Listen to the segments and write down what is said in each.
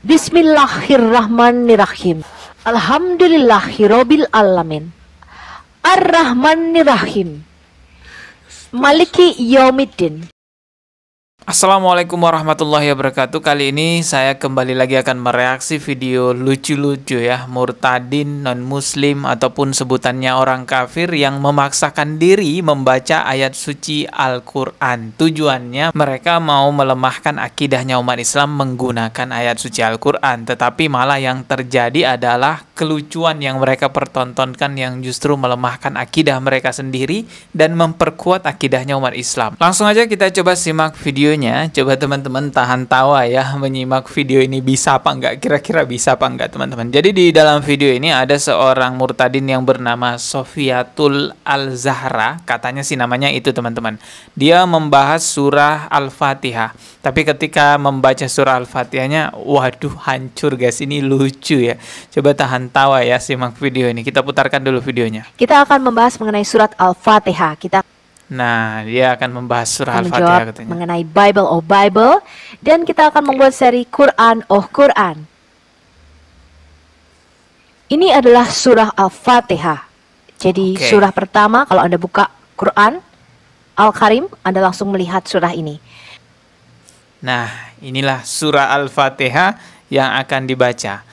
Bismillahirrahmanirrahim. Alhamdulillahirabbil alamin. Ar-Rahmanirrahim. Maliki yaumiddin. Assalamualaikum warahmatullahi wabarakatuh. Kali ini saya kembali lagi akan mereaksi video lucu-lucu ya, murtadin, non-muslim ataupun sebutannya orang kafir yang memaksakan diri membaca ayat suci Al-Quran. Tujuannya mereka mau melemahkan akidahnya umat Islam menggunakan ayat suci Al-Quran. Tetapi malah yang terjadi adalah kelucuan yang mereka pertontonkan yang justru melemahkan akidah mereka sendiri dan memperkuat akidahnya umat Islam. Langsung aja kita coba simak video. Coba teman-teman tahan tawa ya menyimak video ini, bisa apa enggak, kira-kira bisa apa enggak teman-teman. Jadi di dalam video ini ada seorang murtadin yang bernama Sofiatul Al-Zahra, katanya sih namanya itu teman-teman. Dia membahas surah Al-Fatihah, tapi ketika membaca surah Al-Fatihahnya, waduh hancur guys, ini lucu ya. Coba tahan tawa ya, simak video ini, kita putarkan dulu videonya. Kita akan membahas mengenai surat Al-Fatihah. Nah, dia akan membahas surah Al-Fatihah katanya. Mengenai Bible oh Bible, dan kita akan membuat seri Quran oh Quran. Ini adalah surah Al-Fatihah. Jadi surah pertama, kalau Anda buka Quran Al-Karim, Anda langsung melihat surah ini. Nah, inilah surah Al-Fatihah yang akan dibaca.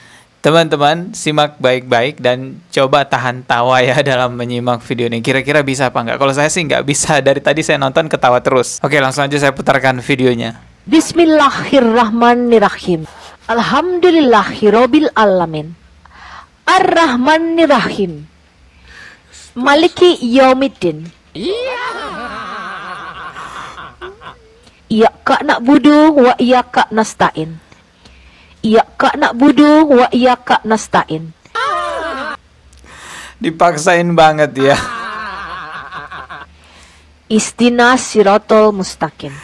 Teman-teman, simak baik-baik dan coba tahan tawa ya dalam menyimak video ini. Kira-kira bisa apa enggak? Kalau saya sih nggak bisa. Dari tadi saya nonton ketawa terus. Oke, langsung aja saya putarkan videonya. Bismillahirrahmanirrahim. Alhamdulillahirabbil alamin. Ar-Rahmanirrahim. Maliki yaumiddin. Iyyaka na'budu wa iyyaka nasta'in. Iyyaka na'budu wa iyyaka nasta'in. Dipaksain banget ya. Ihdinas siratal mustaqim.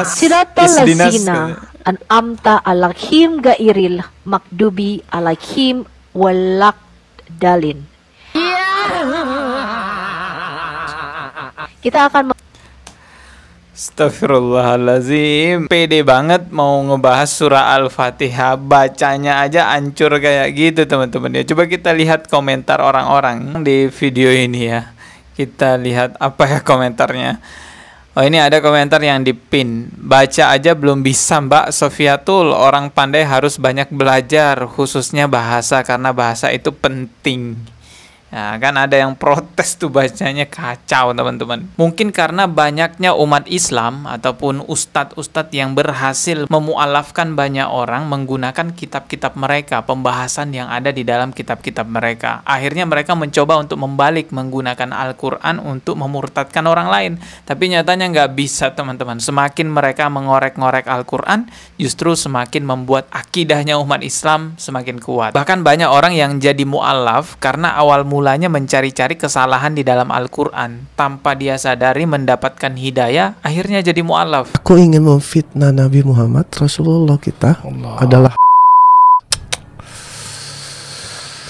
Siratal ladzina an'amta 'alaihim ghairil maghdubi 'alaihim waladdallin. Kita akan Astagfirullahaladzim, pede banget mau ngebahas surah Al-Fatihah, bacanya aja hancur kayak gitu teman-teman ya. Coba kita lihat komentar orang-orang di video ini ya. Kita lihat apa ya komentarnya. Oh, ini ada komentar yang dipin. Baca aja belum bisa Mbak Sofiatul, orang pandai harus banyak belajar, khususnya bahasa, karena bahasa itu penting. Nah, kan ada yang protes tuh bacanya kacau teman-teman. Mungkin karena banyaknya umat Islam ataupun ustadz-ustadz yang berhasil memualafkan banyak orang menggunakan kitab-kitab mereka, pembahasan yang ada di dalam kitab-kitab mereka. Akhirnya mereka mencoba untuk membalik menggunakan Al-Quran untuk memurtadkan orang lain. Tapi nyatanya nggak bisa teman-teman. Semakin mereka mengorek-ngorek Al-Quran, justru semakin membuat akidahnya umat Islam semakin kuat. Bahkan banyak orang yang jadi mu'alaf karena awal mulanya mencari-cari kesalahan di dalam Al-Quran. Tanpa dia sadari mendapatkan hidayah, akhirnya jadi mu'alaf. Aku ingin memfitnah Nabi Muhammad, Rasulullah kita adalah.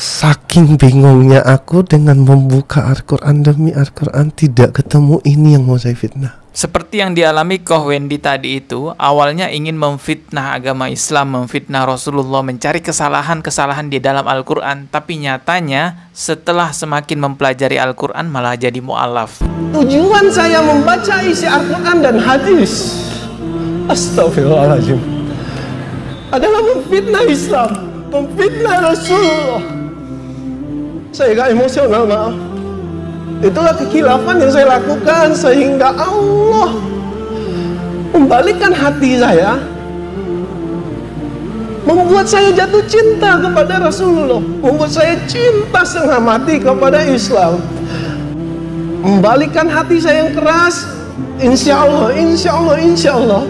Saking bingungnya aku dengan membuka Al-Quran demi Al-Quran, tidak ketemu ini yang mau saya fitnah. Seperti yang dialami Koh Wendy tadi itu, awalnya ingin memfitnah agama Islam, memfitnah Rasulullah, mencari kesalahan-kesalahan di dalam Al-Quran. Tapi nyatanya setelah semakin mempelajari Al-Quran malah jadi mu'alaf. Tujuan saya membaca isi Al-Quran dan hadis, astagfirullahaladzim, adalah memfitnah Islam, memfitnah Rasulullah. Saya gak emosional, maaf. Itulah kekhilafan yang saya lakukan sehingga Allah membalikkan hati saya, membuat saya jatuh cinta kepada Rasulullah, membuat saya cinta setengah mati kepada Islam, membalikkan hati saya yang keras. Insya Allah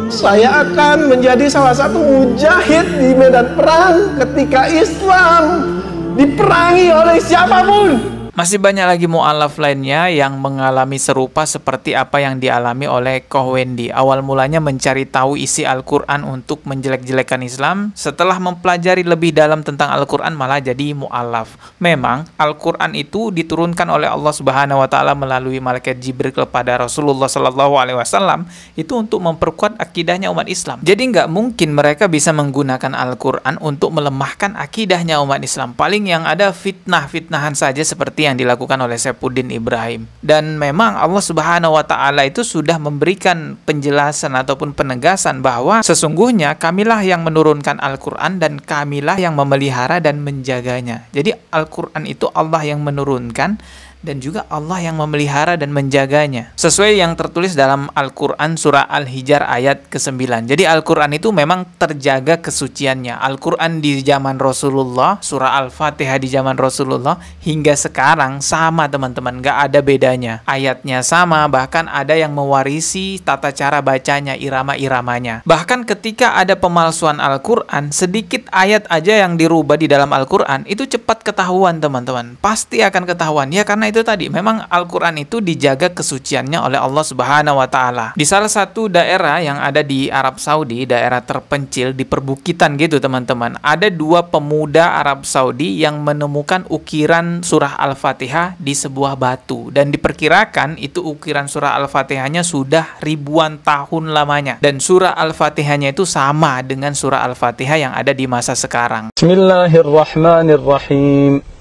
saya akan menjadi salah satu mujahid di medan perang ketika Islam diperangi oleh siapapun. Masih banyak lagi mu'alaf lainnya yang mengalami serupa seperti apa yang dialami oleh Koh Wendy. Awal mulanya mencari tahu isi Al-Quran untuk menjelek-jelekan Islam. Setelah mempelajari lebih dalam tentang Al-Quran malah jadi mu'alaf. Memang Al-Quran itu diturunkan oleh Allah Subhanahu wa Ta'ala melalui malaikat Jibril kepada Rasulullah Sallallahu Alaihi Wasallam itu untuk memperkuat akidahnya umat Islam. Jadi nggak mungkin mereka bisa menggunakan Al-Quran untuk melemahkan akidahnya umat Islam. Paling yang ada fitnah-fitnahan saja seperti yang dilakukan oleh Saifuddin Ibrahim. Dan memang Allah Subhanahu wa Ta'ala itu sudah memberikan penjelasan ataupun penegasan bahwa sesungguhnya kamilah yang menurunkan Al-Quran dan kamilah yang memelihara dan menjaganya. Jadi Al-Quran itu Allah yang menurunkan dan juga Allah yang memelihara dan menjaganya. Sesuai yang tertulis dalam Al-Quran surah Al-Hijr ayat ke-9. Jadi Al-Quran itu memang terjaga kesuciannya. Al-Quran di zaman Rasulullah, surah Al-Fatihah di zaman Rasulullah, hingga sekarang sama teman-teman, gak ada bedanya. Ayatnya sama, bahkan ada yang mewarisi tata cara bacanya, irama-iramanya. Bahkan ketika ada pemalsuan Al-Quran, sedikit ayat aja yang dirubah di dalam Al-Quran, itu cepat ketahuan teman-teman. Pasti akan ketahuan. Ya karena itu tadi, memang Al-Quran itu dijaga kesuciannya oleh Allah Subhanahu wa Ta'ala. Di salah satu daerah yang ada di Arab Saudi, daerah terpencil di perbukitan gitu teman-teman, ada dua pemuda Arab Saudi yang menemukan ukiran surah Al-Fatihah di sebuah batu, dan diperkirakan itu ukiran surah Al-Fatihahnya sudah ribuan tahun lamanya, dan surah Al-Fatihahnya itu sama dengan surah Al-Fatihah yang ada di masa sekarang. Bismillahirrahmanirrahim.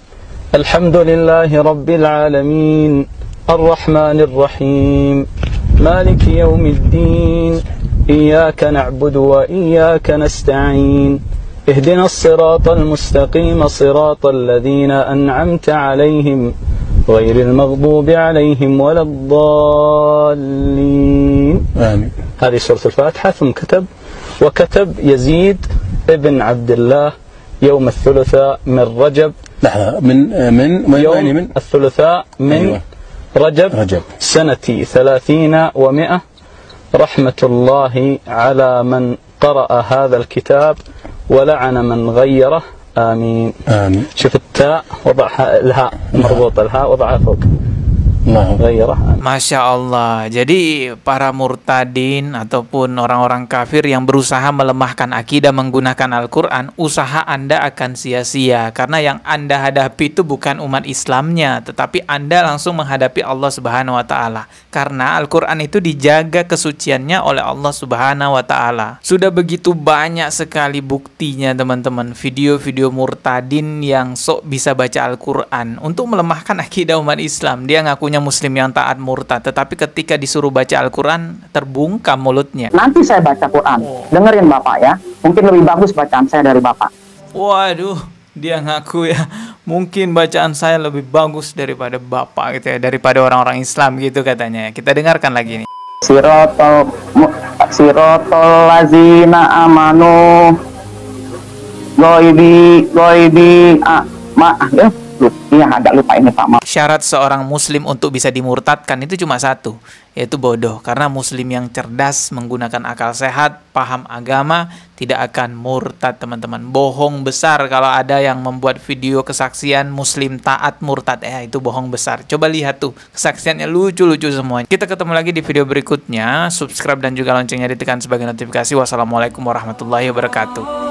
Alhamdulillahi Rabbil Alamin, Ar-Rahmanir Rahim, Maliki Yawmiddin, Iyyaka na'budu wa iyyaka nasta'in, Ihdinas siratal mustaqim, siratal ladzina an'amta 'alaihim, ghairil maghdubi 'alaihim waladdallin. Amin. هذه سورة الفاتحة. ثم وكتب يزيد ابن عبد الله يوم الثلاثاء من رجب. لحظة، من يوم الثلاثاء من رجب سنة 30 و100. رحمة الله على من قرأ هذا الكتاب ولعن من غيره. آمين. آمين. شوف التاء وضعها الهاء مربوط، الهاء وضعها فوق. Masya Allah. Jadi para murtadin ataupun orang-orang kafir yang berusaha melemahkan akidah menggunakan Al-Quran, usaha Anda akan sia-sia. Karena yang Anda hadapi itu bukan umat Islamnya, tetapi Anda langsung menghadapi Allah Subhanahu wa Ta'ala. Karena Al-Quran itu dijaga kesuciannya oleh Allah Subhanahu wa Ta'ala. Sudah begitu banyak sekali buktinya teman-teman, video-video murtadin yang sok bisa baca Al-Quran untuk melemahkan akidah umat Islam. Dia ngakunya muslim yang taat murtad, tetapi ketika disuruh baca Al-Quran terbungkam mulutnya. Nanti saya baca Quran, dengerin Bapak ya, mungkin lebih bagus bacaan saya dari Bapak. Waduh, dia ngaku ya, mungkin bacaan saya lebih bagus daripada Bapak gitu ya, daripada orang-orang Islam gitu katanya. Kita dengarkan lagi nih. Sirotol lazina amanu goibi ya, agak lupa ini Pak. Syarat seorang muslim untuk bisa dimurtadkan itu cuma satu, yaitu bodoh. Karena muslim yang cerdas menggunakan akal sehat, paham agama, tidak akan murtad teman-teman. Bohong besar kalau ada yang membuat video kesaksian muslim taat murtad. Itu bohong besar. Coba lihat tuh, kesaksiannya lucu-lucu semuanya. Kita ketemu lagi di video berikutnya. Subscribe dan juga loncengnya ditekan sebagai notifikasi. Wassalamualaikum warahmatullahi wabarakatuh.